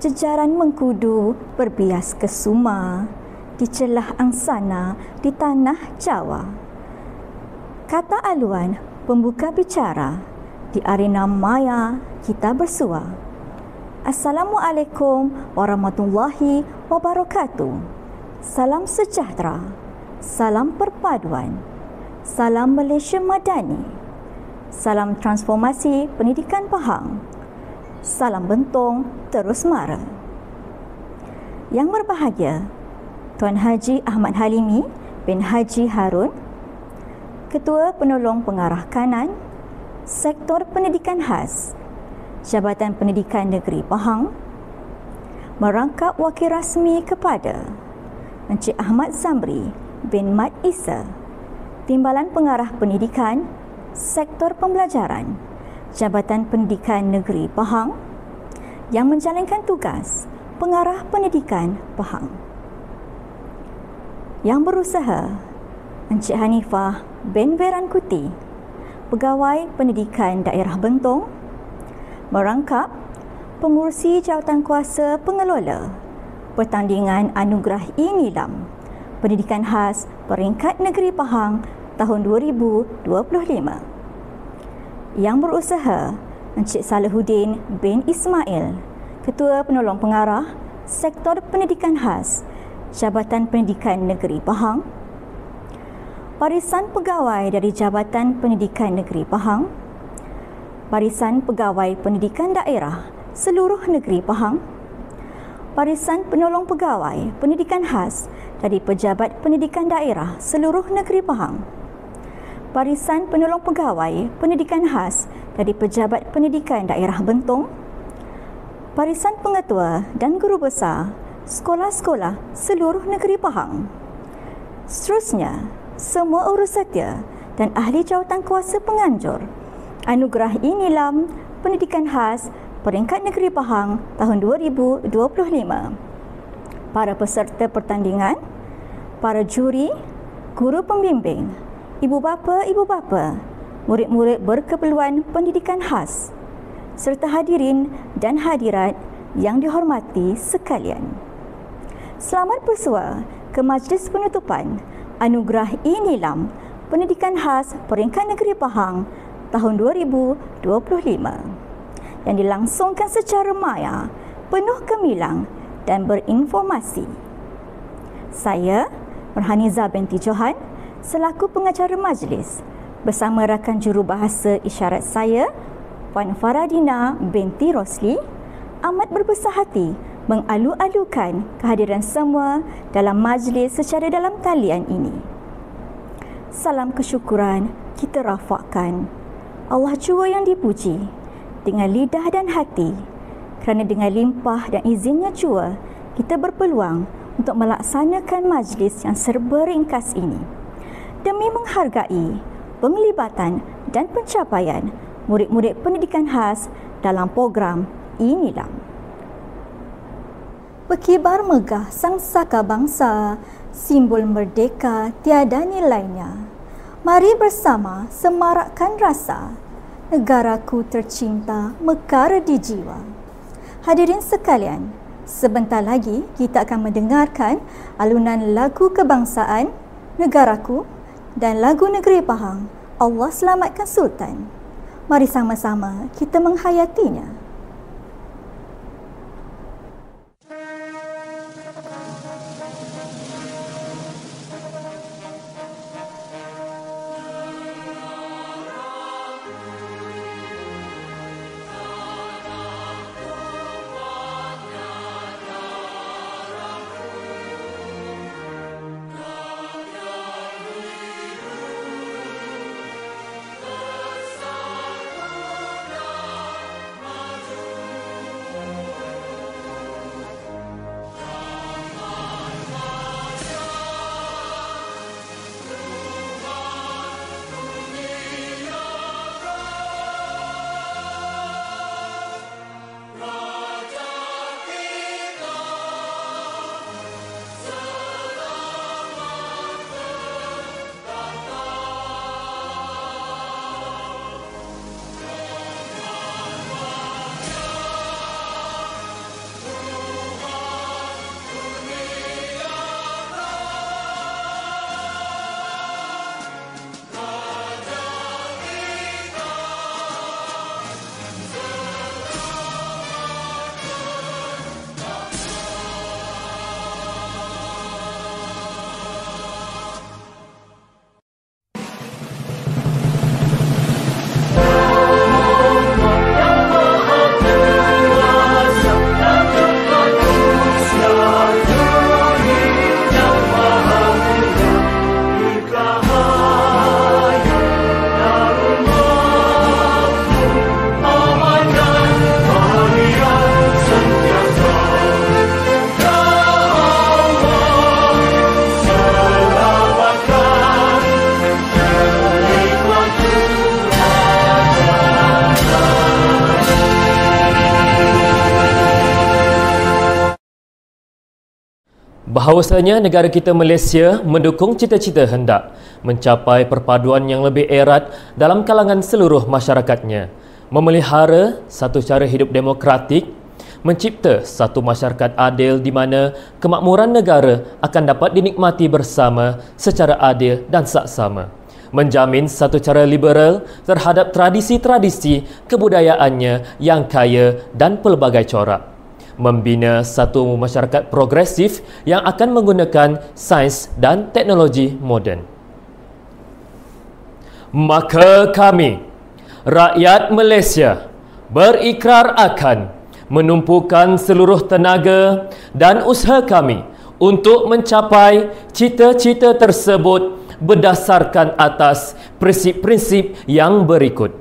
jejaran mengkudu berbias kesuma di celah angsana di tanah Jawa. Kata aluan pembuka bicara di arena maya kita bersua. Assalamualaikum warahmatullahi wabarakatuh. Salam sejahtera, salam perpaduan, salam Malaysia Madani, salam transformasi pendidikan Pahang, salam bentong terus mara. Yang berbahagia Tuan Haji Ahmad Halimi bin Haji Harun, Ketua Penolong Pengarah Kanan, Sektor Pendidikan Khas, Jabatan Pendidikan Negeri Pahang, merangkap wakil rasmi kepada Encik Ahmad Zamri bin Mat Isa, Timbalan Pengarah Pendidikan, Sektor Pembelajaran, Jabatan Pendidikan Negeri Pahang, yang menjalankan tugas Pengarah Pendidikan Pahang. Yang berusaha Encik Hanifah bin Verankuti, Pegawai Pendidikan Daerah Bentong, merangkap Pengurusi Jawatan Kuasa Pengelola Pertandingan Anugerah E-Nilam Pendidikan Khas Peringkat Negeri Pahang tahun 2025. Yang berusaha Encik Salahuddin bin Ismail, Ketua Penolong Pengarah Sektor Pendidikan Khas Jabatan Pendidikan Negeri Pahang, Barisan Pegawai dari Jabatan Pendidikan Negeri Pahang, Barisan Pegawai Pendidikan Daerah seluruh Negeri Pahang, Barisan Penolong Pegawai Pendidikan Khas dari Pejabat Pendidikan Daerah seluruh Negeri Pahang, Barisan Penolong Pegawai Pendidikan Khas dari Pejabat Pendidikan Daerah Bentong, Barisan Pengetua dan Guru Besar sekolah-sekolah seluruh Negeri Pahang. Seterusnya, semua urusatya dan ahli jawatan kuasa penganjur Anugerah E-Nilam Pendidikan Khas Peringkat Negeri Pahang tahun 2025. Para peserta pertandingan, para juri, guru pembimbing, ibu bapa, murid-murid berkeperluan pendidikan khas, serta hadirin dan hadirat yang dihormati sekalian. Selamat bersua ke majlis penutupan Anugerah E-Nilam Pendidikan Khas Peringkat Negeri Pahang tahun 2025 yang dilangsungkan secara maya, penuh gemilang dan berinformasi. Saya, Nurhaniza binti Johan, selaku pengacara majlis, bersama rakan jurubahasa isyarat saya, Puan Faradina binti Rosli, amat berbesar hati mengalu-alukan kehadiran semua dalam majlis secara dalam talian ini. Salam kesyukuran kita rafakkan. Allah jua yang dipuji dengan lidah dan hati, kerana dengan limpah dan izinnya jua kita berpeluang untuk melaksanakan majlis yang serba ringkas ini demi menghargai penglibatan dan pencapaian murid-murid pendidikan khas dalam program E-Nilam. Berkibar megah sang saka bangsa, simbol merdeka tiada nilainya. Mari bersama semarakkan rasa, negaraku tercinta mekar di jiwa. Hadirin sekalian, sebentar lagi kita akan mendengarkan alunan lagu kebangsaan, negaraku dan lagu negeri Pahang, Allah Selamatkan Sultan. Mari sama-sama kita menghayatinya. bahawasanya negara kita Malaysia mendukung cita-cita hendak mencapai perpaduan yang lebih erat dalam kalangan seluruh masyarakatnya, memelihara satu cara hidup demokratik, mencipta satu masyarakat adil di mana kemakmuran negara akan dapat dinikmati bersama secara adil dan saksama, menjamin satu cara liberal terhadap tradisi-tradisi kebudayaannya yang kaya dan pelbagai corak, membina satu masyarakat progresif yang akan menggunakan sains dan teknologi moden. Maka kami, rakyat Malaysia, berikrar akan menumpukan seluruh tenaga dan usaha kami untuk mencapai cita-cita tersebut berdasarkan atas prinsip-prinsip yang berikut: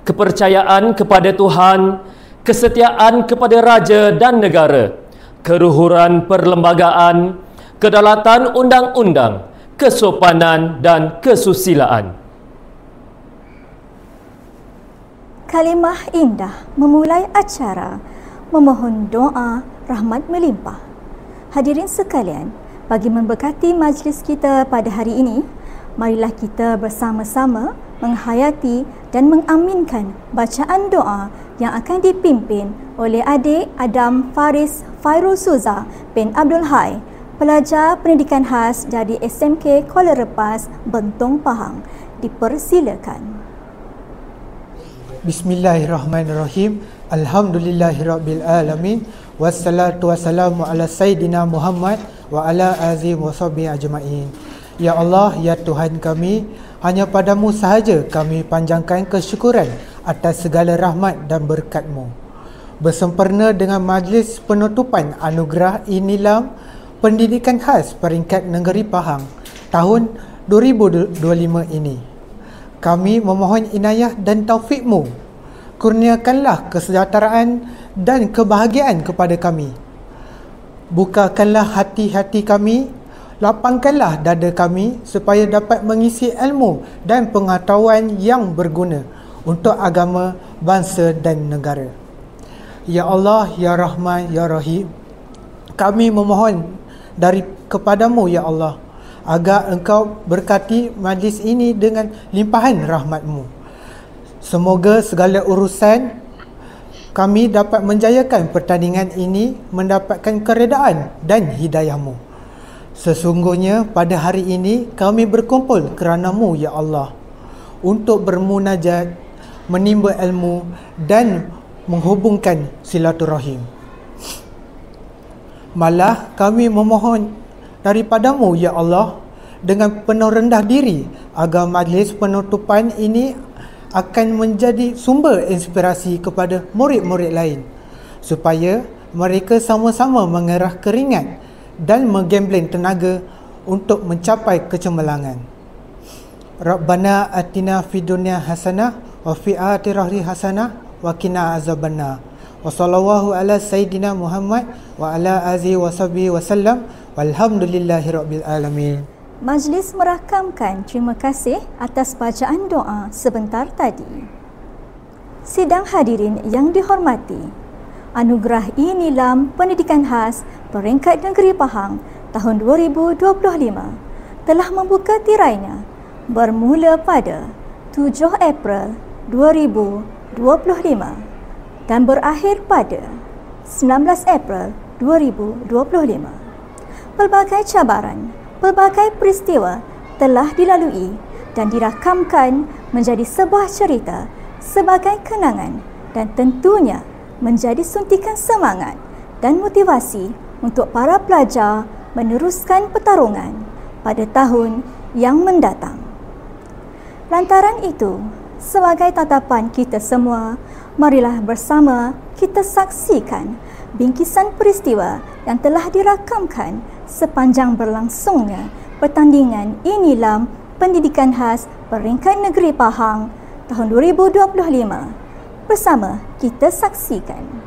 kepercayaan kepada Tuhan, kesetiaan kepada raja dan negara, keluhuran perlembagaan, kedaulatan undang-undang, kesopanan dan kesusilaan. Kalimah indah memulai acara, memohon doa rahmat melimpah. Hadirin sekalian, bagi memberkati majlis kita pada hari ini, marilah kita bersama-sama menghayati dan mengaminkan bacaan doa yang akan dipimpin oleh adik Adam Faris Fairul Suza bin Abdul Hai, pelajar pendidikan khas dari SMK Kuala Lepas, Bentong, Pahang. Dipersilakan. Bismillahirrahmanirrahim. Alhamdulillahirrabbilalamin. Wassalatu wassalamu ala Sayyidina Muhammad wa ala alihi wa sahbihi ajma'in. Ya Allah, ya Tuhan kami, hanya padamu sahaja kami panjangkan kesyukuran atas segala rahmat dan berkat-Mu. Bersempurna dengan majlis penutupan anugerah Inilam Pendidikan Khas Peringkat Negeri Pahang tahun 2025 ini, kami memohon inayah dan taufik-Mu. Kurniakanlah kesejahteraan dan kebahagiaan kepada kami. Bukakanlah hati-hati kami, lapangkanlah dada kami supaya dapat mengisi ilmu dan pengetahuan yang berguna untuk agama, bangsa dan negara. Ya Allah, ya Rahman, ya Rahim, kami memohon kepadamu ya Allah, agar Engkau berkati majlis ini dengan limpahan rahmat-Mu. Semoga segala urusan kami dapat menjayakan pertandingan ini, mendapatkan keredaan dan hidayah-Mu. Sesungguhnya pada hari ini kami berkumpul kerana-Mu ya Allah, untuk bermunajat, menimba ilmu dan menghubungkan silaturahim. Malah kami memohon daripada-Mu ya Allah dengan penuh rendah diri agar majlis penutupan ini akan menjadi sumber inspirasi kepada murid-murid lain, supaya mereka sama-sama mengerah keringat dan menggembleng tenaga untuk mencapai kecemerlangan. Rabbana atina fid dunya hasanah wa fil akhirati hasanah wa qina azabannar. Wa sallallahu ala sayyidina Muhammad wa ala alihi wa sahbihi wasallam. Walhamdulillahirabbil alamin. Majlis merakamkan terima kasih atas bacaan doa sebentar tadi. Sidang hadirin yang dihormati, Anugerah Inilam Pendidikan Khas Peringkat Negeri Pahang tahun 2025 telah membuka tirainya bermula pada 7 April 2025 dan berakhir pada 19 April 2025. Pelbagai cabaran, pelbagai peristiwa telah dilalui dan dirakamkan menjadi sebuah cerita sebagai kenangan dan tentunya menjadi suntikan semangat dan motivasi untuk para pelajar meneruskan pertarungan pada tahun yang mendatang. Lantaran itu, sebagai tatapan kita semua, marilah bersama kita saksikan bingkisan peristiwa yang telah dirakamkan sepanjang berlangsungnya pertandingan Inilam Pendidikan Khas Peringkat Negeri Pahang tahun 2025. Bersama kita saksikan.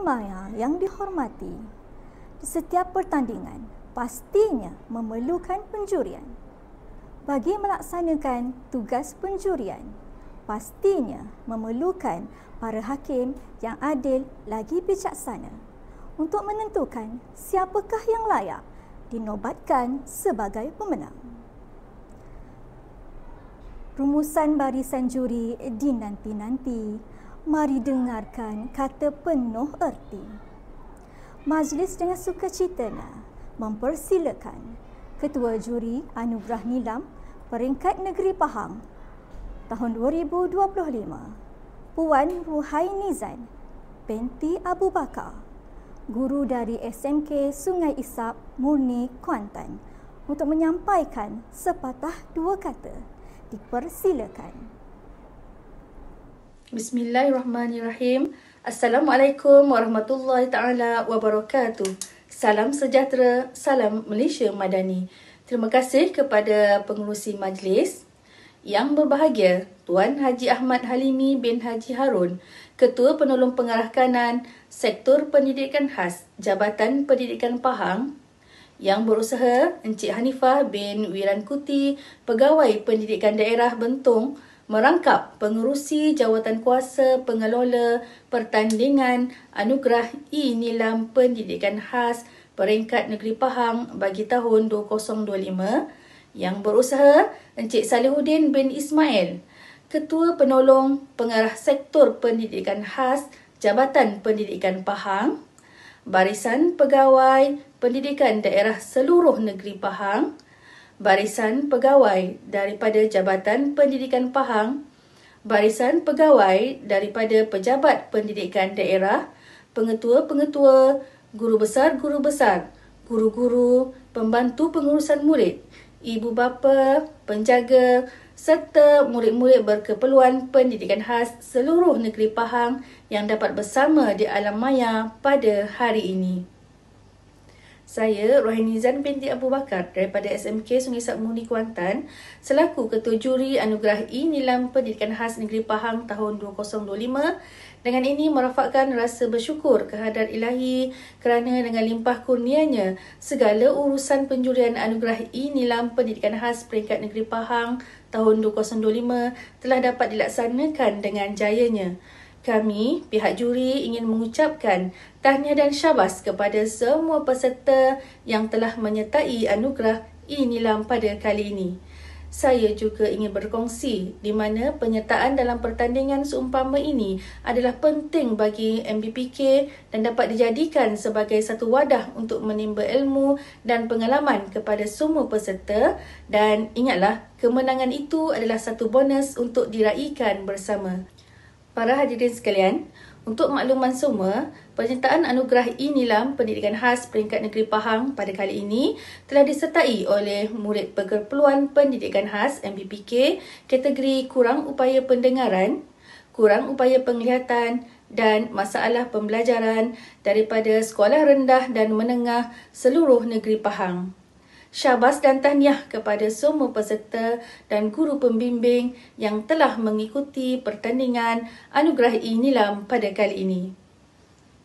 maya yang dihormati, di setiap pertandingan pastinya memerlukan penjurian. Bagi melaksanakan tugas penjurian, pastinya memerlukan para hakim yang adil lagi bijaksana untuk menentukan siapakah yang layak dinobatkan sebagai pemenang. Rumusan barisan juri dinanti-nanti, mari dengarkan kata penuh erti. Majlis dengan sukacitanya mempersilakan Ketua Juri Anugerah Nilam Peringkat Negeri Pahang tahun 2025, Puan Ruhainizan binti Abu Bakar, guru dari SMK Sungai Isap Murni Kuantan, untuk menyampaikan sepatah dua kata. Dipersilakan. Bismillahirrahmanirrahim. Assalamualaikum warahmatullahi taala wabarakatuh. Salam sejahtera, salam Malaysia Madani. Terima kasih kepada pengerusi majlis yang berbahagia, Tuan Haji Ahmad Halimi bin Haji Harun, Ketua Penolong Pengarah Kanan Sektor Pendidikan Khas Jabatan Pendidikan Pahang, yang berusaha Encik Hanifah bin Wirankuti, Pegawai Pendidikan Daerah Bentong, merangkap pengerusi Jawatankuasa Pengelola Pertandingan Anugerah E-Nilam Pendidikan Khas Peringkat Negeri Pahang bagi tahun 2025, yang berusaha Encik Salihuddin bin Ismail, Ketua Penolong Pengarah Sektor Pendidikan Khas Jabatan Pendidikan Pahang, Barisan Pegawai Pendidikan Daerah Seluruh Negeri Pahang, Barisan Pegawai daripada Jabatan Pendidikan Pahang, Barisan Pegawai daripada Pejabat Pendidikan Daerah, Pengetua-pengetua, Guru Besar-guru besar, Guru-guru, Pembantu Pengurusan Murid, Ibu bapa, penjaga serta murid-murid berkeperluan pendidikan khas seluruh negeri Pahang yang dapat bersama di alam maya pada hari ini. Saya Ruhainizan binti Abu Bakar daripada SMK Sungai Isap Murni Kuantan selaku Ketua Juri Anugerah E-Nilam Pendidikan Khas Negeri Pahang tahun 2025. Dengan ini merafakkan rasa bersyukur kehadrat Ilahi kerana dengan limpah kurnianya segala urusan penjurian Anugerah E-Nilam Pendidikan Khas Peringkat Negeri Pahang tahun 2025 telah dapat dilaksanakan dengan jayanya. Kami, pihak juri, ingin mengucapkan tahniah dan syabas kepada semua peserta yang telah menyertai anugerah E-Nilam pada kali ini. Saya juga ingin berkongsi di mana penyertaan dalam pertandingan seumpama ini adalah penting bagi MBPK dan dapat dijadikan sebagai satu wadah untuk menimba ilmu dan pengalaman kepada semua peserta, dan ingatlah kemenangan itu adalah satu bonus untuk diraikan bersama. Para hadirin sekalian, untuk makluman semua, penyertaan anugerah E-Nilam Pendidikan Khas Peringkat Negeri Pahang pada kali ini telah disertai oleh murid berkeperluan pendidikan khas MBPK kategori kurang upaya pendengaran, kurang upaya penglihatan dan masalah pembelajaran daripada sekolah rendah dan menengah seluruh negeri Pahang. Syabas dan tahniah kepada semua peserta dan guru pembimbing yang telah mengikuti pertandingan anugerah E-Nilam pada kali ini.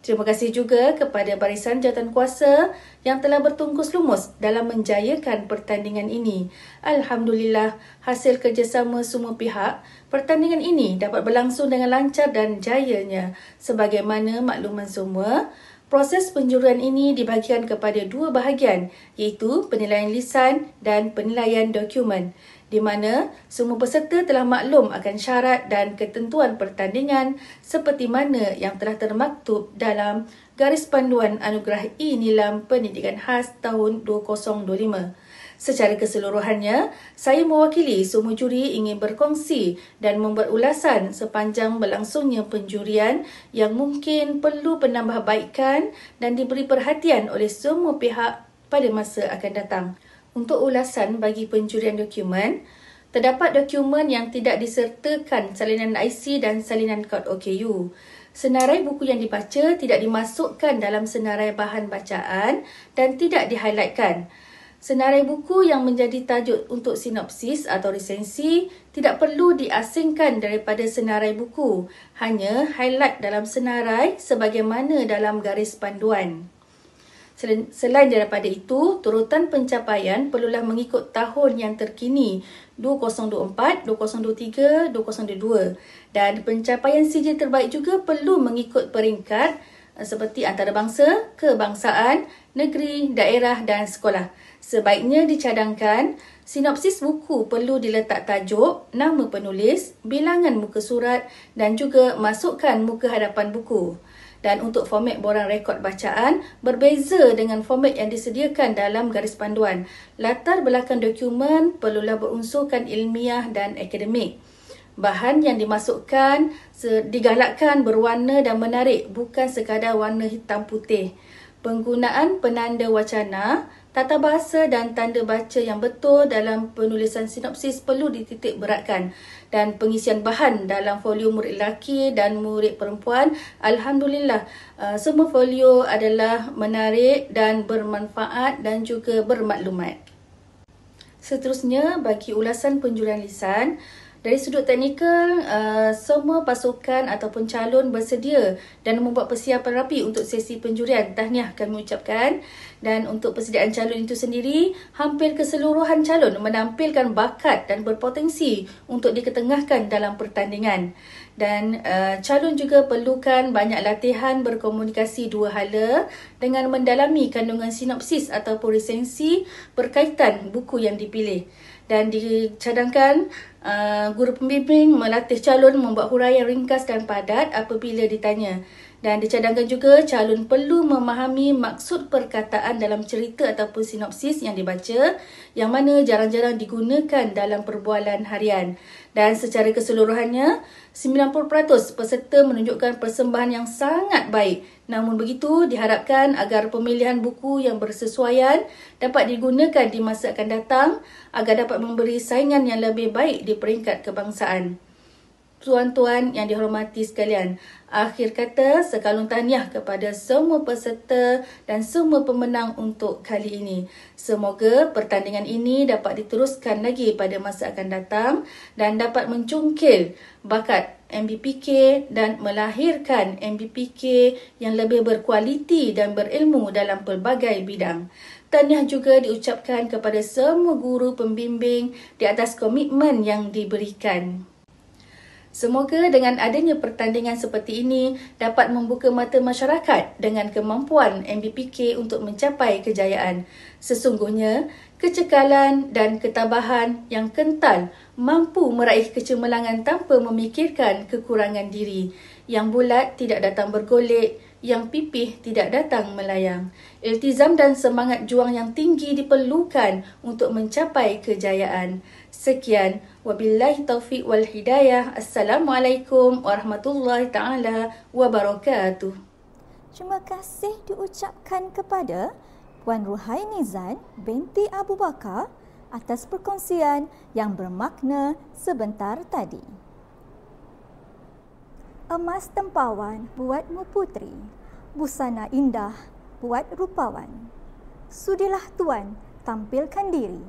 Terima kasih juga kepada barisan jawatankuasa yang telah bertungkus lumus dalam menjayakan pertandingan ini. Alhamdulillah, hasil kerjasama semua pihak, pertandingan ini dapat berlangsung dengan lancar dan jayanya. Sebagaimana makluman semua, proses penjurian ini dibahagikan kepada dua bahagian, iaitu penilaian lisan dan penilaian dokumen, di mana semua peserta telah maklum akan syarat dan ketentuan pertandingan seperti mana yang telah termaktub dalam garis panduan anugerah E-Nilam Pendidikan Khas tahun 2025. Secara keseluruhannya, saya mewakili semua juri ingin berkongsi dan membuat ulasan sepanjang berlangsungnya penjurian yang mungkin perlu penambahbaikan dan diberi perhatian oleh semua pihak pada masa akan datang. Untuk ulasan bagi penjurian dokumen, terdapat dokumen yang tidak disertakan salinan IC dan salinan kad OKU. Senarai buku yang dibaca tidak dimasukkan dalam senarai bahan bacaan dan tidak di-highlightkan. Senarai buku yang menjadi tajuk untuk sinopsis atau resensi tidak perlu diasingkan daripada senarai buku, hanya highlight dalam senarai sebagaimana dalam garis panduan. Selain daripada itu, turutan pencapaian perlulah mengikut tahun yang terkini 2024, 2023, 2022 dan pencapaian sijil terbaik juga perlu mengikut peringkat seperti antarabangsa, kebangsaan, negeri, daerah dan sekolah. Sebaiknya dicadangkan, sinopsis buku perlu diletak tajuk, nama penulis, bilangan muka surat dan juga masukkan muka hadapan buku. Dan untuk format borang rekod bacaan, berbeza dengan format yang disediakan dalam garis panduan. Latar belakang dokumen perlulah berunsurkan ilmiah dan akademik. Bahan yang dimasukkan digalakkan berwarna dan menarik, bukan sekadar warna hitam putih. Penggunaan penanda wacana, tata bahasa dan tanda baca yang betul dalam penulisan sinopsis perlu dititik beratkan. Dan pengisian bahan dalam folio murid lelaki dan murid perempuan, Alhamdulillah, semua folio adalah menarik dan bermanfaat dan juga bermaklumat. Seterusnya, bagi ulasan penjuruan lisan, dari sudut teknikal, semua pasukan ataupun calon bersedia dan membuat persiapan rapi untuk sesi penjurian. Tahniah kami ucapkan. Dan untuk persediaan calon itu sendiri, hampir keseluruhan calon menampilkan bakat dan berpotensi untuk diketengahkan dalam pertandingan. Dan calon juga perlukan banyak latihan berkomunikasi dua hala dengan mendalami kandungan sinopsis ataupun resensi berkaitan buku yang dipilih. Dan dicadangkan guru pembimbing melatih calon membuat huraian ringkas dan padat apabila ditanya. Dan dicadangkan juga calon perlu memahami maksud perkataan dalam cerita ataupun sinopsis yang dibaca, yang mana jarang-jarang digunakan dalam perbualan harian. Dan secara keseluruhannya, 90% peserta menunjukkan persembahan yang sangat baik. Namun begitu, diharapkan agar pemilihan buku yang bersesuaian dapat digunakan di masa akan datang agar dapat memberi saingan yang lebih baik di peringkat kebangsaan. Tuan-tuan yang dihormati sekalian, akhir kata sekalung tahniah kepada semua peserta dan semua pemenang untuk kali ini. Semoga pertandingan ini dapat diteruskan lagi pada masa akan datang dan dapat mencungkil bakat MBPK dan melahirkan MBPK yang lebih berkualiti dan berilmu dalam pelbagai bidang. Tahniah juga diucapkan kepada semua guru pembimbing di atas komitmen yang diberikan. Semoga dengan adanya pertandingan seperti ini dapat membuka mata masyarakat dengan kemampuan MBPK untuk mencapai kejayaan. Sesungguhnya, kecekalan dan ketabahan yang kental mampu meraih kecemerlangan tanpa memikirkan kekurangan diri. Yang bulat tidak datang bergolek, yang pipih tidak datang melayang. Iltizam dan semangat juang yang tinggi diperlukan untuk mencapai kejayaan. Sekian, wabillahi taufiq wal hidayah. Assalamualaikum warahmatullahi taala wabarakatuh. Terima kasih diucapkan kepada Puan Ruhainizan binti Abu Bakar atas perkongsian yang bermakna sebentar tadi. Emas tempawan buatmu putri, busana indah buat rupawan. Sudilah tuan tampilkan diri,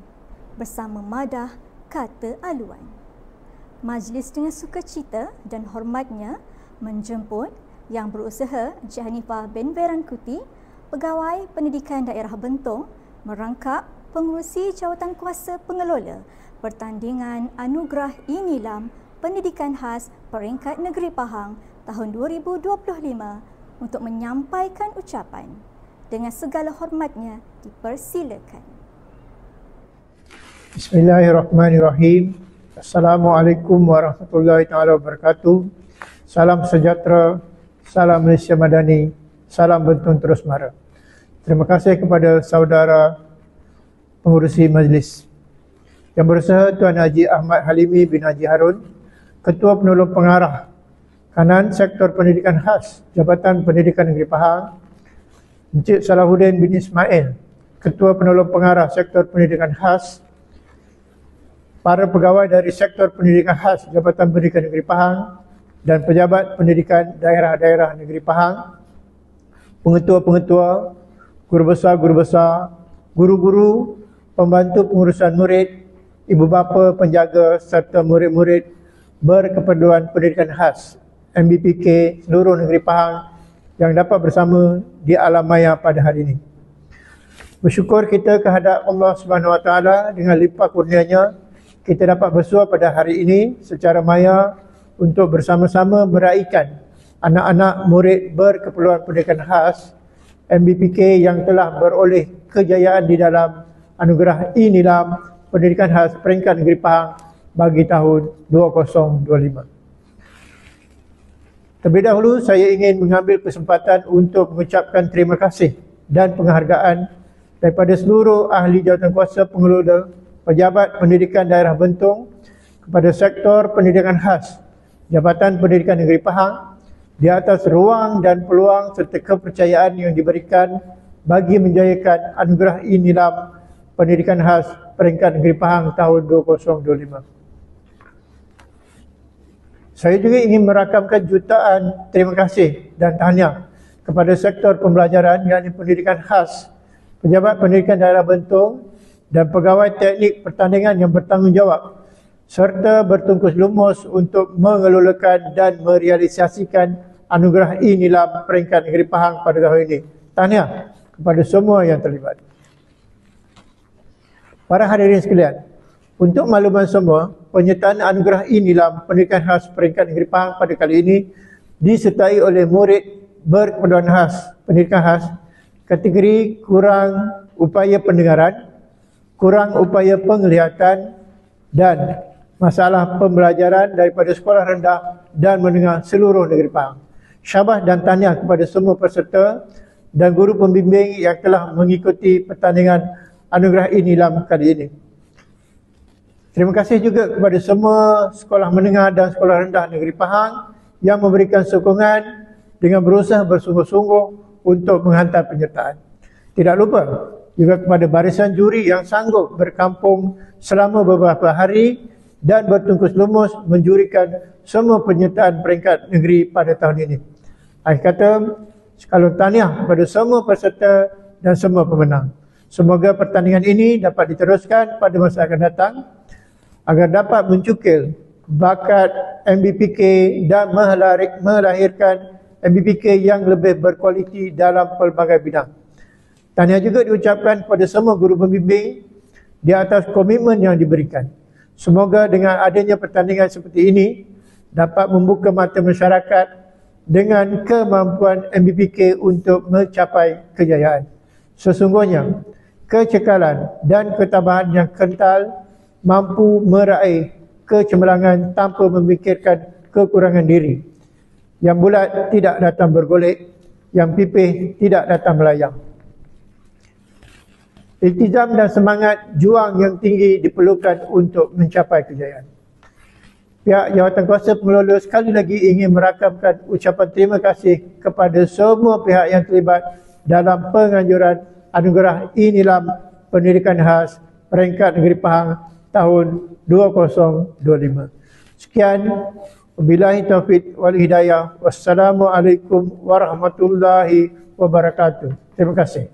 bersama madah kata aluan. Majlis dengan sukacita dan hormatnya menjemput Yang Berusaha Encik Hanifah bin Verankuti, Pegawai Pendidikan Daerah Bentong, merangkap pengurusi jawatan kuasa pengelola pertandingan Anugerah Inilam Pendidikan Khas Peringkat Negeri Pahang tahun 2025 untuk menyampaikan ucapan. Dengan segala hormatnya dipersilakan. Bismillahirrahmanirrahim. Assalamualaikum warahmatullahi taala wabarakatuh. Salam sejahtera, salam Malaysia Madani, salam Bentong Terus Mara. Terima kasih kepada saudara pengurusi majlis. Yang Berusaha Tuan Haji Ahmad Halimi bin Haji Harun, Ketua Penolong Pengarah Kanan Sektor Pendidikan Khas Jabatan Pendidikan Negeri Pahang, Encik Salahuddin bin Ismail, Ketua Penolong Pengarah Sektor Pendidikan Khas, para pegawai dari Sektor Pendidikan Khas Jabatan Pendidikan Negeri Pahang dan pejabat pendidikan daerah-daerah Negeri Pahang, pengetua-pengetua, guru besar, guru-guru, pembantu pengurusan murid, ibu bapa, penjaga serta murid-murid berkeperluan pendidikan khas MBPK seluruh negeri Pahang yang dapat bersama di alam maya pada hari ini. Bersyukur kita kehadap Allah Subhanahu Wa Taala dengan limpah kurnianya kita dapat bersua pada hari ini secara maya untuk bersama-sama meraihkan anak-anak murid berkeperluan pendidikan khas MBPK yang telah beroleh kejayaan di dalam anugerah e-Nilam Pendidikan Khas Peringkat Negeri Pahang bagi tahun 2025. Terlebih dahulu saya ingin mengambil kesempatan untuk mengucapkan terima kasih dan penghargaan daripada seluruh ahli jawatankuasa pengelola pejabat pendidikan daerah Bentong kepada sektor pendidikan khas Jabatan Pendidikan Negeri Pahang di atas ruang dan peluang serta kepercayaan yang diberikan bagi menjayakan anugerah e-Nilam Pendidikan Khas Peringkat Negeri Pahang tahun 2025. Saya juga ingin merakamkan jutaan terima kasih dan tahniah kepada sektor pembelajaran yakni pendidikan khas Pejabat Pendidikan Daerah Bentong dan pegawai teknik pertandingan yang bertanggungjawab serta bertungkus lumus untuk mengelolakan dan merealisasikan anugerah e-Nilam Peringkat Negeri Pahang pada tahun ini. Tahniah kepada semua yang terlibat. Para hadirin sekalian, untuk makluman semua, penyertaan anugerah e-Nilam Pendidikan Khas Peringkat Negeri Pahang pada kali ini disertai oleh murid berkeperluan khas pendidikan khas kategori kurang upaya pendengaran, kurang upaya penglihatan dan masalah pembelajaran daripada sekolah rendah dan menengah seluruh negeri Pahang. Syabas dan tahniah kepada semua peserta dan guru pembimbing yang telah mengikuti pertandingan anugerah e-Nilam kali ini. Terima kasih juga kepada semua sekolah menengah dan sekolah rendah negeri Pahang yang memberikan sokongan dengan berusaha bersungguh-sungguh untuk menghantar penyertaan. Tidak lupa juga kepada barisan juri yang sanggup berkampung selama beberapa hari dan bertungkus lumus menjurikan semua penyertaan peringkat negeri pada tahun ini. Akhir kata, sekalian tahniah kepada semua peserta dan semua pemenang. Semoga pertandingan ini dapat diteruskan pada masa akan datang agar dapat mencukil bakat MBPK dan melahirkan MBPK yang lebih berkualiti dalam pelbagai bidang. Tahniah juga diucapkan kepada semua guru pembimbing di atas komitmen yang diberikan. Semoga dengan adanya pertandingan seperti ini dapat membuka mata masyarakat dengan kemampuan MBPK untuk mencapai kejayaan. Sesungguhnya, kecekalan dan ketabahan yang kental mampu meraih kecemerlangan tanpa memikirkan kekurangan diri. Yang bulat tidak datang bergolek, yang pipih tidak datang melayang. Iltizam dan semangat juang yang tinggi diperlukan untuk mencapai kejayaan. Pihak Jawatankuasa Pengelola sekali lagi ingin merakamkan ucapan terima kasih kepada semua pihak yang terlibat dalam penganjuran anugerah e-Nilam Pendidikan Khas Peringkat Negeri Pahang tahun 2025. Sekian, wabillahi taufiq wal hidayah. Wassalamualaikum warahmatullahi wabarakatuh. Terima kasih.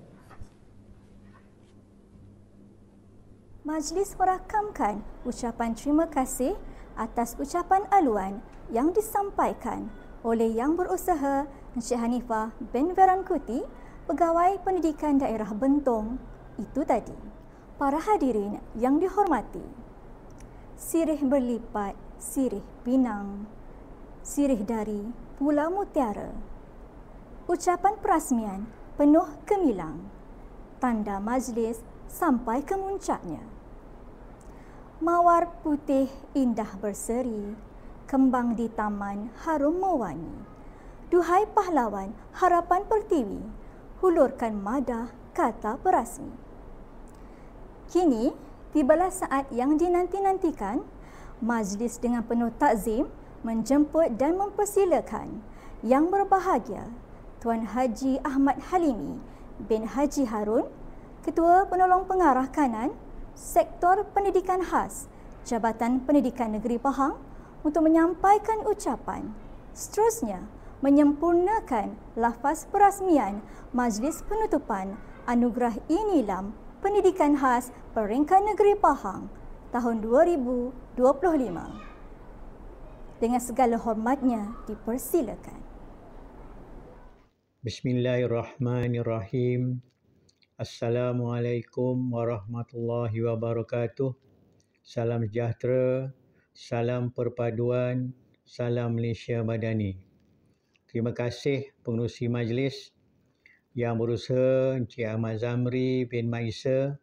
Majlis merakamkan ucapan terima kasih atas ucapan aluan yang disampaikan oleh Yang Berusaha Encik Hanifah bin Verankuti, Pegawai Pendidikan Daerah Bentong. Itu tadi. Para hadirin yang dihormati, sirih berlipat, sirih pinang, sirih dari Pulau Mutiara. Ucapan perasmian penuh gemilang, tanda majlis sampai ke muncaknya. Mawar putih indah berseri, kembang di taman harum mewangi. Duhai pahlawan harapan pertiwi, hulurkan madah kata perasmi. Kini, tibalah saat yang dinanti-nantikan, majlis dengan penuh takzim menjemput dan mempersilakan Yang Berbahagia Tuan Haji Ahmad Halimi bin Haji Harun, Ketua Penolong Pengarah Kanan Sektor Pendidikan Khas Jabatan Pendidikan Negeri Pahang untuk menyampaikan ucapan. Seterusnya, menyempurnakan lafaz perasmian majlis penutupan anugerah e-Nilam Pendidikan Khas Peringkat Negeri Pahang tahun 2025. Dengan segala hormatnya dipersilakan. Bismillahirrahmanirrahim. Assalamualaikum warahmatullahi wabarakatuh. Salam sejahtera, salam perpaduan, salam Malaysia Madani. Terima kasih pengerusi majlis yang berusaha Encik Ahmad Zamri bin Maisa,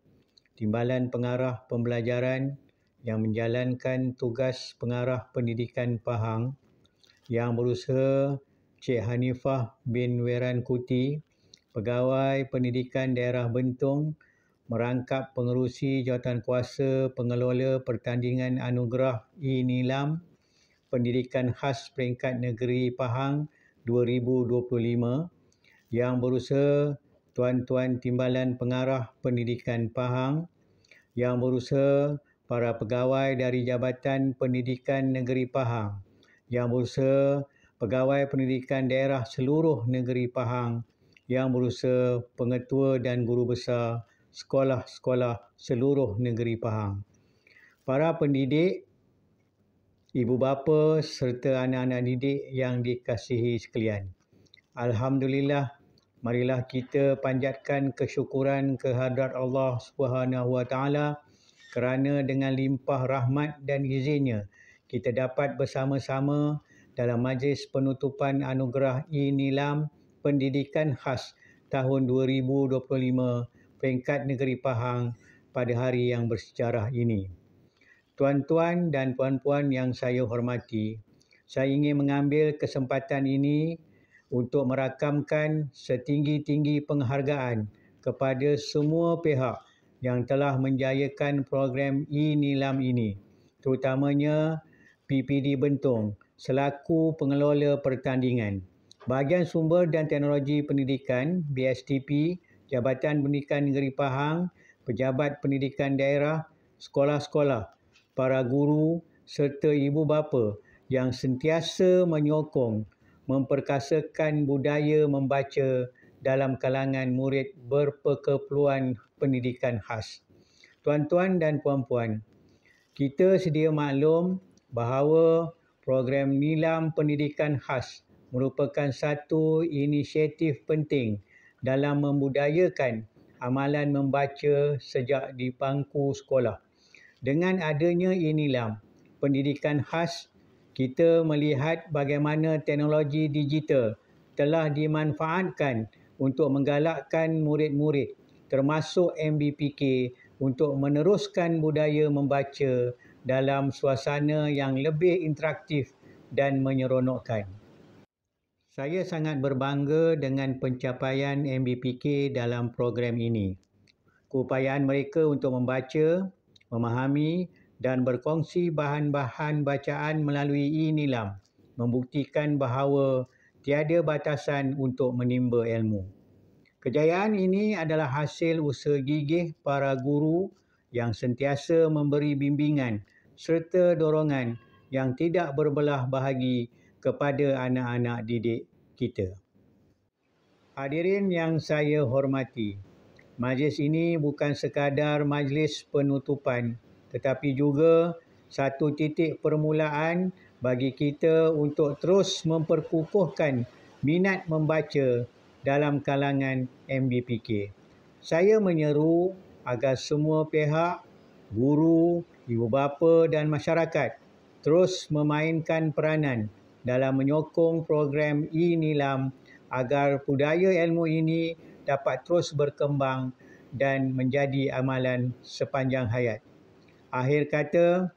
Timbalan Pengarah Pembelajaran yang menjalankan tugas Pengarah Pendidikan Pahang, yang berusaha Encik Hanifah bin Weran Kuti, Pegawai Pendidikan Daerah Bentong, merangkap pengerusi Jawatankuasa Pengelola Pertandingan Anugerah E-Nilam Pendidikan Khas Peringkat Negeri Pahang 2025, yang berusaha Tuan-Tuan Timbalan Pengarah Pendidikan Pahang, yang berusaha para pegawai dari Jabatan Pendidikan Negeri Pahang, yang berusaha Pegawai Pendidikan Daerah seluruh Negeri Pahang, yang berusaha pengetua dan guru besar sekolah-sekolah seluruh negeri Pahang. Para pendidik, ibu bapa serta anak-anak didik yang dikasihi sekalian. Alhamdulillah, marilah kita panjatkan kesyukuran kehadrat Allah Subhanahu Wa Taala kerana dengan limpah rahmat dan izinnya kita dapat bersama-sama dalam majlis penutupan anugerah E-Nilam Pendidikan Khas tahun 2025 Peringkat Negeri Pahang pada hari yang bersejarah ini. Tuan-tuan dan puan-puan yang saya hormati, saya ingin mengambil kesempatan ini untuk merakamkan setinggi-tinggi penghargaan kepada semua pihak yang telah menjayakan program E-Nilam ini, terutamanya PPD Bentong selaku pengelola pertandingan, Bahagian Sumber dan Teknologi Pendidikan BSTP, Jabatan Pendidikan Negeri Pahang, pejabat pendidikan daerah, sekolah-sekolah, para guru serta ibu bapa yang sentiasa menyokong memperkasakan budaya membaca dalam kalangan murid berperkeperluan pendidikan khas. Tuan-tuan dan puan-puan, kita sedia maklum bahawa program Nilam Pendidikan Khas merupakan satu inisiatif penting dalam membudayakan amalan membaca sejak di bangku sekolah. Dengan adanya E-Nilam Pendidikan Khas, kita melihat bagaimana teknologi digital telah dimanfaatkan untuk menggalakkan murid-murid termasuk MBPK untuk meneruskan budaya membaca dalam suasana yang lebih interaktif dan menyeronokkan. Saya sangat berbangga dengan pencapaian MBPK dalam program ini. Keupayaan mereka untuk membaca, memahami dan berkongsi bahan-bahan bacaan melalui E-Nilam membuktikan bahawa tiada batasan untuk menimba ilmu. Kejayaan ini adalah hasil usaha gigih para guru yang sentiasa memberi bimbingan serta dorongan yang tidak berbelah bahagi kepada anak-anak didik kita. Hadirin yang saya hormati, majlis ini bukan sekadar majlis penutupan tetapi juga satu titik permulaan bagi kita untuk terus memperkukuhkan minat membaca dalam kalangan MBPK. Saya menyeru agar semua pihak, guru, ibu bapa dan masyarakat terus memainkan peranan dalam menyokong program E-Nilam agar budaya ilmu ini dapat terus berkembang dan menjadi amalan sepanjang hayat. Akhir kata,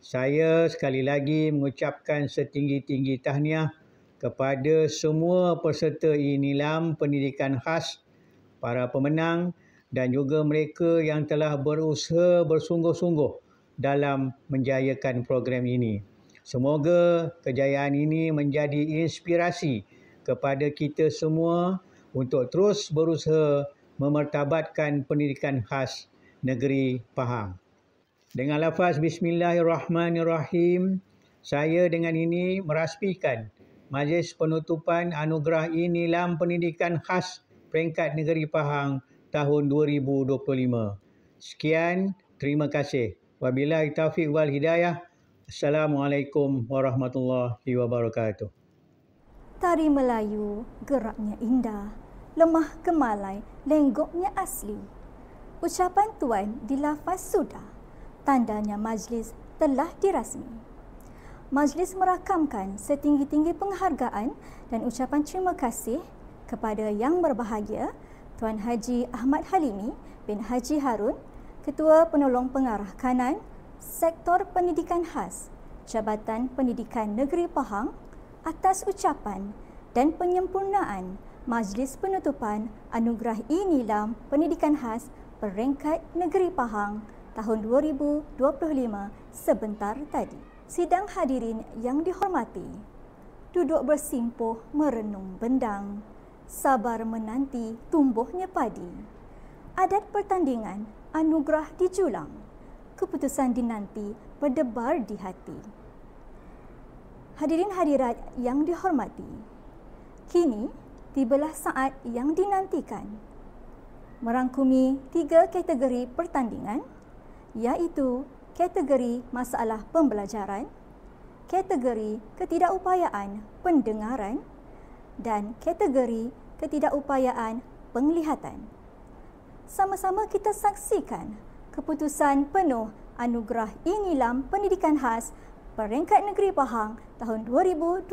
saya sekali lagi mengucapkan setinggi-tinggi tahniah kepada semua peserta E-Nilam Pendidikan Khas, para pemenang dan juga mereka yang telah berusaha bersungguh-sungguh dalam menjayakan program ini. Semoga kejayaan ini menjadi inspirasi kepada kita semua untuk terus berusaha memartabatkan pendidikan khas negeri Pahang. Dengan lafaz Bismillahirrahmanirrahim, saya dengan ini merasmikan majlis penutupan anugerah E-Nilam Pendidikan Khas Peringkat Negeri Pahang tahun 2025. Sekian, terima kasih. Wabillahi taufiq wal hidayah. Assalamualaikum warahmatullahi wabarakatuh. Tari Melayu, geraknya indah, lemah gemalai, lenggoknya asli. Ucapan tuan di lafaz sudah, tandanya majlis telah dirasmi. Majlis merakamkan setinggi-tinggi penghargaan dan ucapan terima kasih kepada Yang Berbahagia Tuan Haji Ahmad Halimi bin Haji Harun, Ketua Penolong Pengarah Kanan, Sektor Pendidikan Khas, Jabatan Pendidikan Negeri Pahang atas ucapan dan penyempurnaan Majlis Penutupan Anugerah E-Nilam Pendidikan Khas Peringkat Negeri Pahang tahun 2025 sebentar tadi. Sidang hadirin yang dihormati, duduk bersimpuh merenung bendang, sabar menanti tumbuhnya padi. Adat pertandingan anugerah dijulang, keputusan dinanti berdebar di hati. Hadirin hadirat yang dihormati, kini tibalah saat yang dinantikan. Merangkumi 3 kategori pertandingan, iaitu kategori masalah pembelajaran, kategori ketidakupayaan pendengaran dan kategori ketidakupayaan penglihatan. Sama-sama kita saksikan keputusan penuh Anugerah E-Nilam Pendidikan Khas Peringkat Negeri Pahang tahun 2025.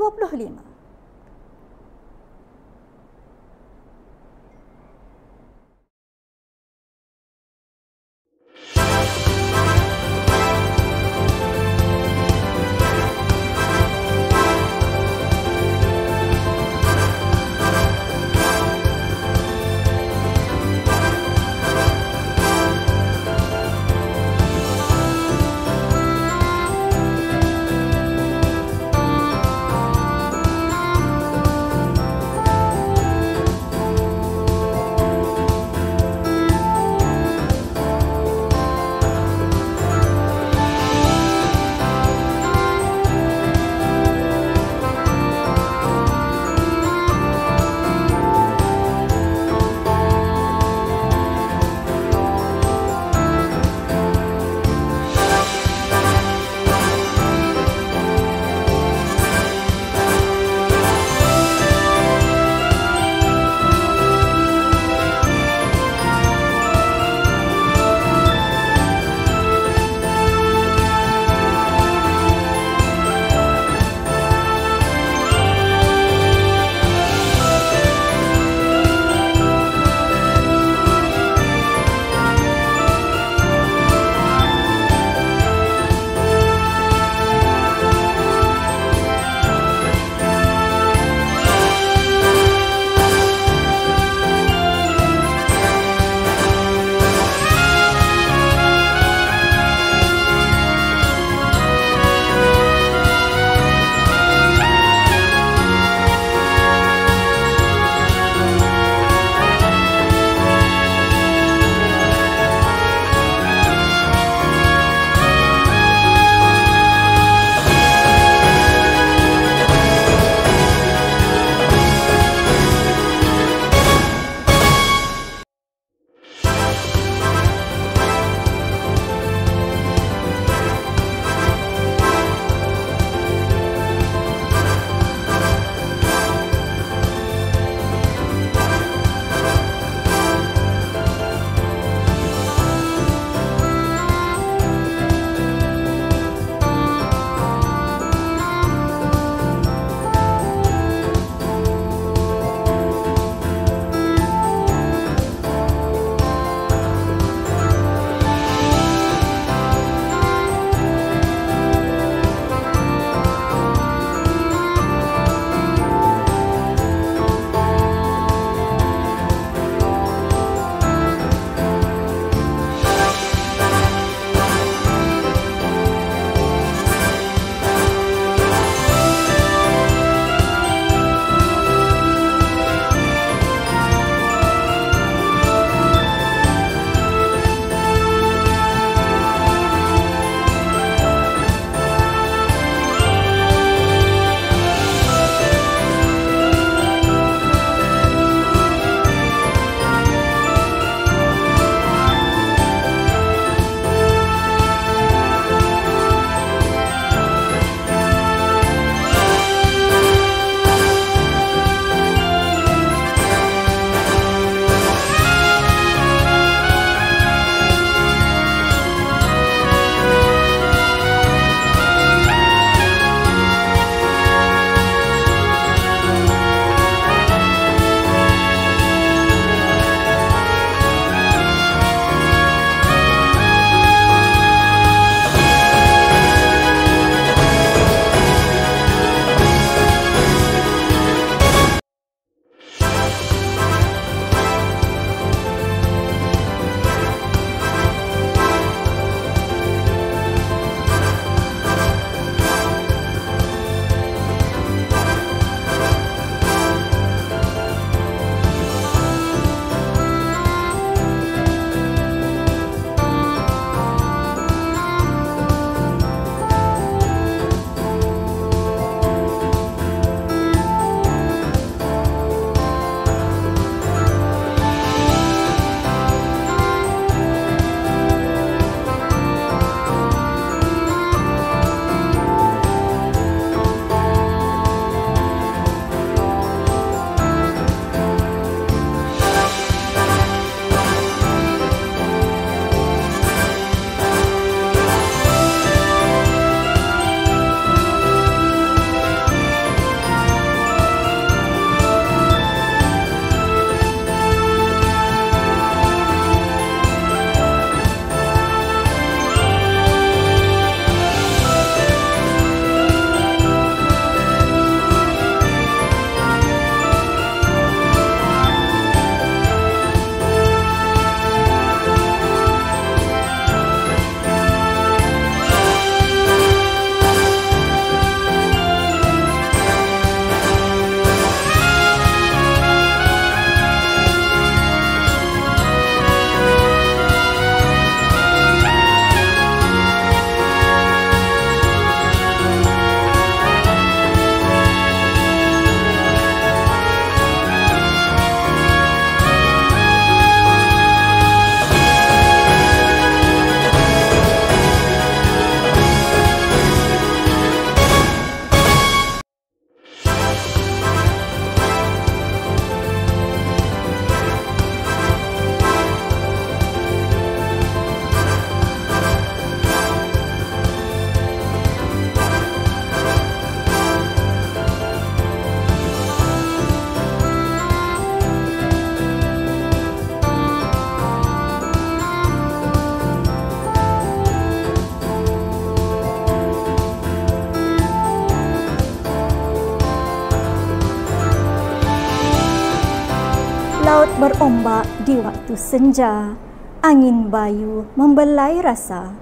berombak di waktu senja, angin bayu membelai rasa.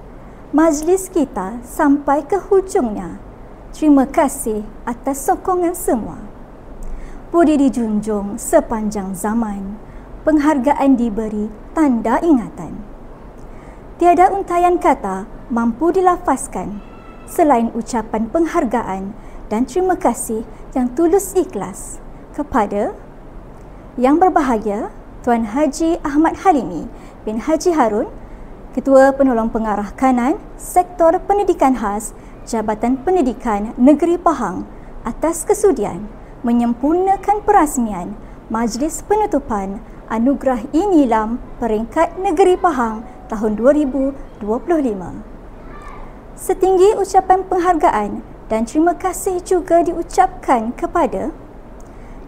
Majlis kita sampai ke hujungnya. Terima kasih atas sokongan semua. Budi dijunjung sepanjang zaman, penghargaan diberi tanda ingatan. Tiada untaian kata mampu dilafazkan selain ucapan penghargaan dan terima kasih yang tulus ikhlas kepada Yang Berbahagia Tuan Haji Ahmad Halimi bin Haji Harun, Ketua Penolong Pengarah Kanan Sektor Pendidikan Khas Jabatan Pendidikan Negeri Pahang atas kesudian menyempurnakan perasmian Majlis Penutupan Anugerah Inilam Peringkat Negeri Pahang tahun 2025. Setinggi ucapan penghargaan dan terima kasih juga diucapkan kepada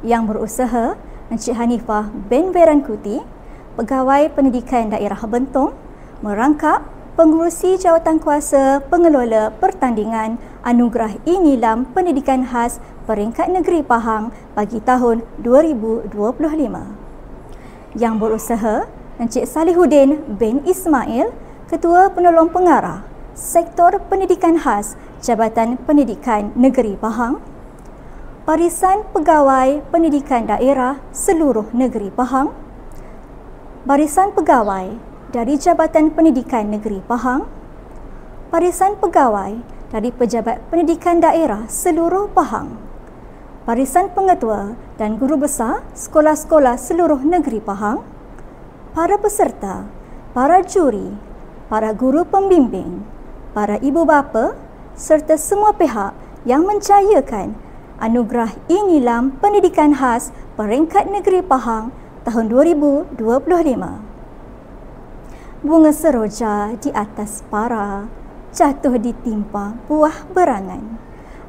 Yang Berusaha Encik Hanifah bin Berankuti, Pegawai Pendidikan Daerah Bentong, merangkap pengurusi Jawatankuasa Pengelola Pertandingan Anugerah Inilam Pendidikan Khas Peringkat Negeri Pahang bagi tahun 2025. Yang Berusaha Encik Salihuddin bin Ismail, Ketua Penolong Pengarah Sektor Pendidikan Khas Jabatan Pendidikan Negeri Pahang, Barisan Pegawai Pendidikan Daerah seluruh Negeri Pahang, Barisan Pegawai dari Jabatan Pendidikan Negeri Pahang, Barisan Pegawai dari Pejabat Pendidikan Daerah seluruh Pahang, Barisan Pengetua dan Guru Besar sekolah-sekolah seluruh Negeri Pahang, para peserta, para juri, para guru pembimbing, para ibu bapa serta semua pihak yang menjayakan Anugerah Inilam Pendidikan Khas Peringkat Negeri Pahang tahun 2025. Bunga seroja di atas para, jatuh ditimpa buah berangan.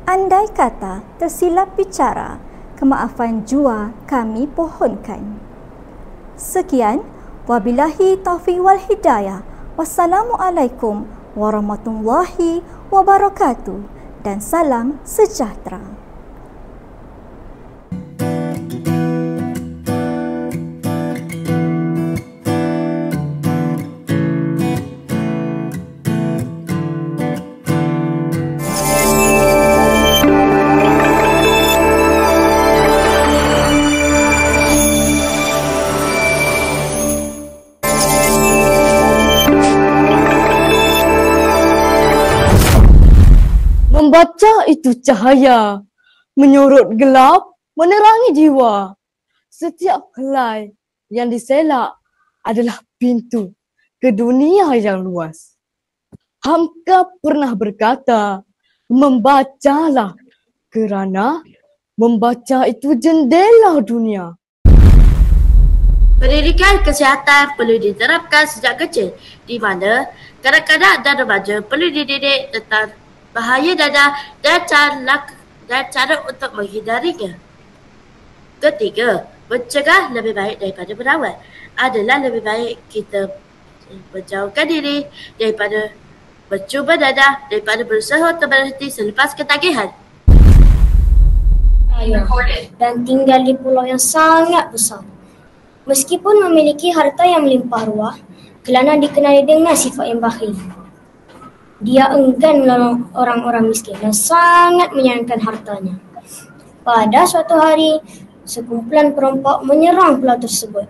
Andai kata tersilap bicara, kemaafan jua kami pohonkan. Sekian, wabillahi taufiq wal hidayah. Wassalamualaikum warahmatullahi wabarakatuh dan salam sejahtera. Membaca itu cahaya, menyorot gelap, menerangi jiwa. Setiap helai yang diselak adalah pintu ke dunia yang luas. Hamka pernah berkata, membacalah kerana membaca itu jendela dunia. Pendidikan kesihatan perlu diterapkan sejak kecil, di mana kanak-kanak dan remaja perlu dididik tentang bahaya dadah dan cara untuk menghindarinya. Ketiga, mencegah lebih baik daripada merawat. Adalah lebih baik kita menjauhkan diri daripada mencuba dadah daripada berusaha untuk berhenti selepas ketagihan. Dan tinggal di pulau yang sangat besar. Meskipun memiliki harta yang melimpah ruah, Kelana dikenali dengan sifat yang bakhil. Dia enggan menolong orang-orang miskin dan sangat menyayangkan hartanya. Pada suatu hari, sekumpulan perompak menyerang pulau tersebut.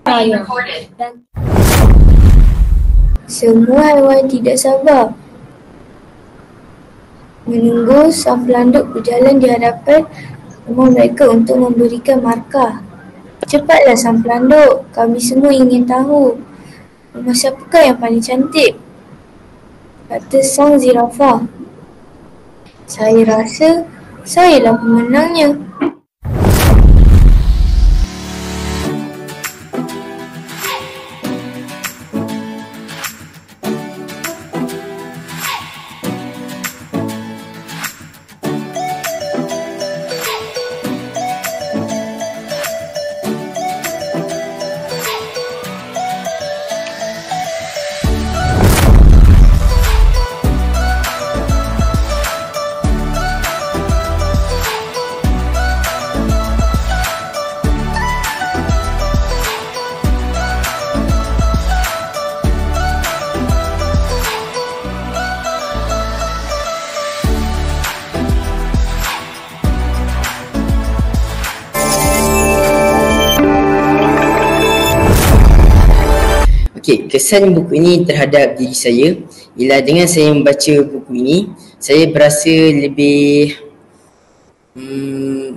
Dan semua haiwan tidak sabar menunggu sang pelanduk berjalan di hadapan rumah mereka untuk memberikan markah. Cepatlah sang pelanduk, kami semua ingin tahu rumah siapakah yang paling cantik, kata sang zirafah. Saya rasa sayalah pemenangnya. Okey, kesan buku ini terhadap diri saya ialah dengan saya membaca buku ini, saya berasa lebih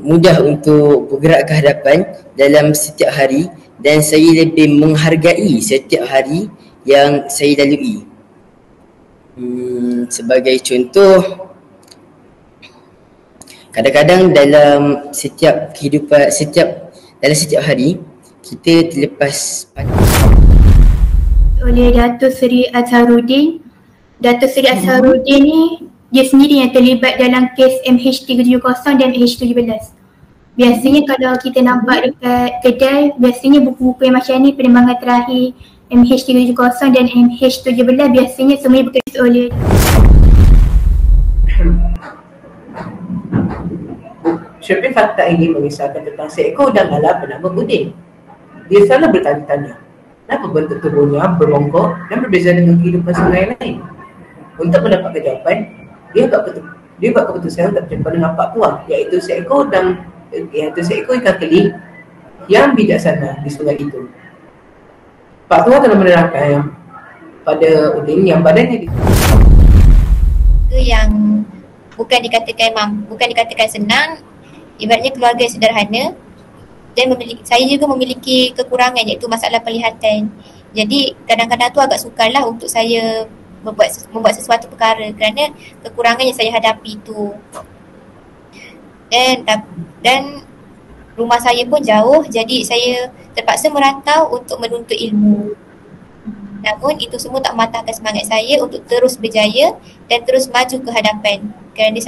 mudah untuk bergerak ke hadapan dalam setiap hari dan saya lebih menghargai setiap hari yang saya lalui. Sebagai contoh, kadang-kadang dalam setiap kehidupan, dalam setiap hari kita terlepas oleh Datuk Seri Azharuddin. Datuk Seri Azharuddin ni dia sendiri yang terlibat dalam kes MH370 dan MH17. Biasanya kalau kita nampak dekat kedai, biasanya buku-buku yang macam ni, penerbangan terakhir MH370 dan MH17 biasanya semuanya berkaitan oleh Syarifin Fattah ini mengisahkan tentang seekor udang galah bernama Udin. Dia selalu bertanya-tanya, kenapa bentuk tubuhnya berbongkok dan berbeza dengan kehidupan sungai lain? Untuk mendapatkan jawapan, dia buat keputusan untuk berjumpa dengan Pak Tua, iaitu seekor ikan keli yang bijaksana di sungai itu. Pak Tua telah menerangkan pada Udin yang badannya yang bukan dikatakan senang, ibaratnya keluarga yang sederhana. Dan saya juga memiliki kekurangan, iaitu masalah penglihatan. Jadi kadang-kadang tu agak sukarlah untuk saya membuat sesuatu perkara kerana kekurangan yang saya hadapi tu. Dan rumah saya pun jauh, jadi saya terpaksa merantau untuk menuntut ilmu. Namun itu semua tak mematahkan semangat saya untuk terus berjaya dan terus maju ke hadapan. Kerana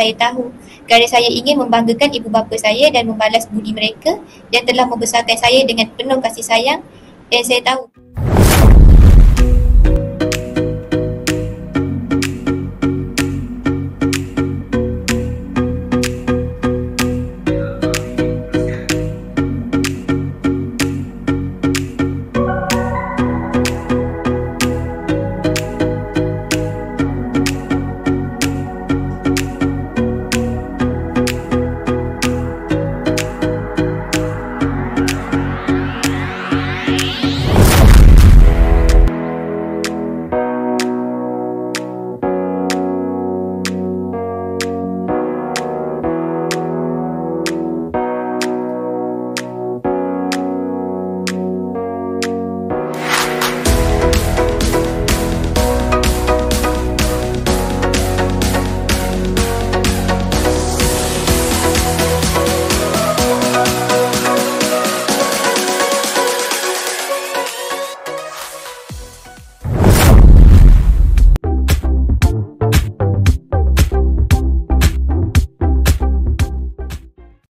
saya ingin membanggakan ibu bapa saya dan membalas budi mereka yang telah membesarkan saya dengan penuh kasih sayang. Dan saya tahu